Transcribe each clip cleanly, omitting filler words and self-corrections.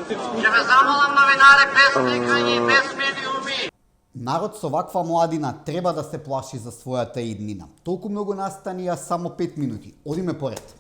Ќе ве замолам новинари без викање и без медиуми. Народ со ваква младина треба да се плаши за својата иднина. Толку многу настани, а само 5 минути. Одиме поред.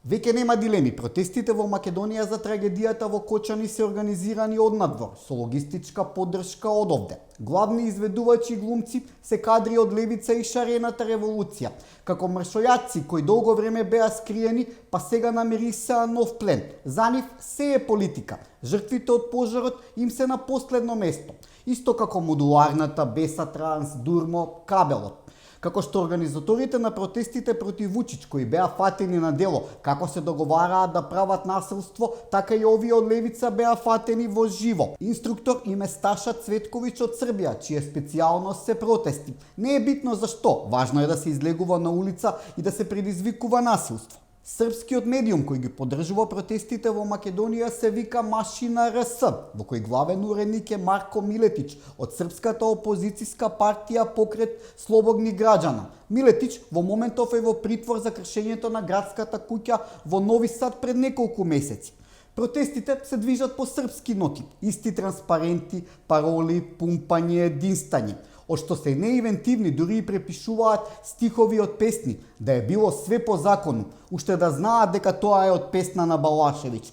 Веќе нема дилеми, протестите во Македонија за трагедијата во Кочани се организирани однадвор, со логистичка поддршка од овде. Главни изведувачи и глумци се кадри од левица и шарената револуција, како мршојаци кои долго време беа скриени, па сега намирисаа нов плен. За нив се е политика. Жртвите од пожарот им се на последно место. Исто како модуларната, Беса Транс, Дурмо, Кабелот. Како што организаторите на протестите против Вучич, кои беа фатени на дело, како се договараат да прават насилство, така и овие од левица беа фатени во живо. Инструктор им е Сташа Цветковиќ од Србија, чија специјалност се протести. Не е битно зашто, важно е да се излегува на улица и да се предизвикува насилство. Српскиот медиум кој ги поддржува протестите во Македонија се вика Машина РС, во кој главен уредник е Марко Милетич од српската опозицијска партија Покрет Слободни граѓана. Милетич во моментов е во притвор за кршењето на градската куќа во Нови Сад пред неколку месеци. Протестите се движат по српски ноти, исти транспаренти, пароли, пумпање, единстање. Од што се неинвентивни, дури и препишуваат стихови од песни, да е било све по закону, уште да знаат дека тоа е од песна на Балашевиќ.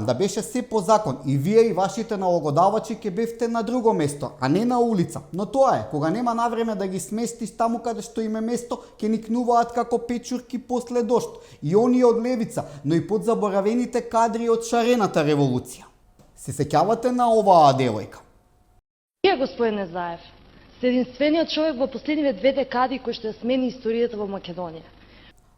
Да беше се по закон и вие и вашите налогодавачи ќе бевте на друго место, а не на улица. Но тоа е, кога нема навреме да ги сместиш таму каде што им е место, ќе никнуваат како печурки после дожд. И оние од левица, но и подзаборавените кадри од шарената револуција. Се сеќавате на оваа девојка? Вие, господине Заев, се единствениот човек во последниве 2 декади кој што ја смени историјата во Македонија.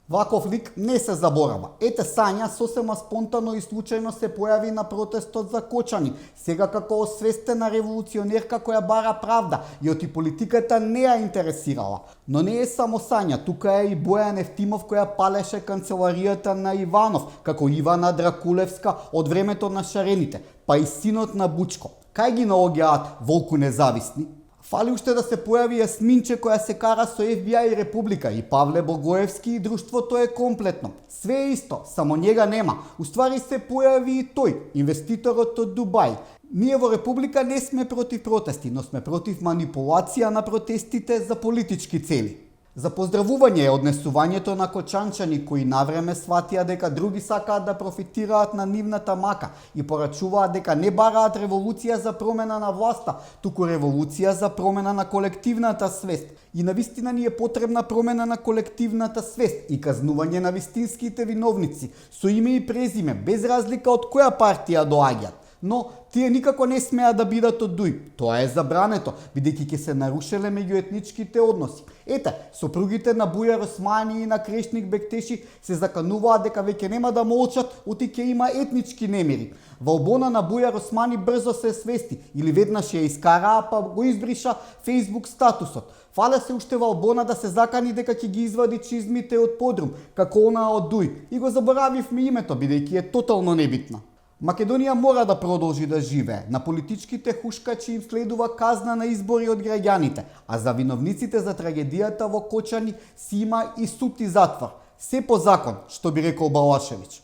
Ваков лик не се заборава. Ете Сања сосема спонтано и случајно се појави на протестот за Кочани, сега како освестена револуционерка која бара правда и оти политиката не ја интересирала. Но не е само Сања, тука е и Бојан Евтимов која палеше канцеларијата на Иванов, како Ивана Дракулевска од времето на шарените, па и синот на Бучко. Кај ги наоѓаат волку независни? Фали уште да се појави Јасминче која се кара со FBI и Република и Павле Богоевски и друштвото е комплетно. Све е исто, само njega нема. Уствари се појави и тој, инвеститорот од Дубај. Ние во Република не сме против протести, но сме против манипулација на протестите за политички цели. За поздравување е однесувањето на кочанчани кои навреме сватија дека други сакаат да профитираат на нивната мака и порачуваат дека не бараат револуција за промена на власта, туку револуција за промена на колективната свест. И навистина ни е потребна промена на колективната свест и казнување на вистинските виновници со име и презиме, без разлика од која партија доаѓаат. Но тие никако не смеат да бидат од ДУИ. Тоа е забрането, бидејќи ќе се нарушеле меѓуетничките односи. Ете, сопругите на Бујар Османи и на Крешник Бектеши се закануваат дека веќе нема да молчат, оти ќе има етнички немири. Валбона на Бујар Османи брзо се свести, или веднаш ја искараа, па го избриша Facebook статусот. Фале се уште Валбона да се закани дека ќе ги извади чизмите од подрум, како она од ДУИ. И го заборавивме името, бидејќи е тотално небитна. Македонија мора да продолжи да живее. На политичките хушкачи им следува казна на избори од граѓаните, а за виновниците за трагедијата во Кочани си има и суд и затвор. Се по закон, што би рекол Балашевиќ.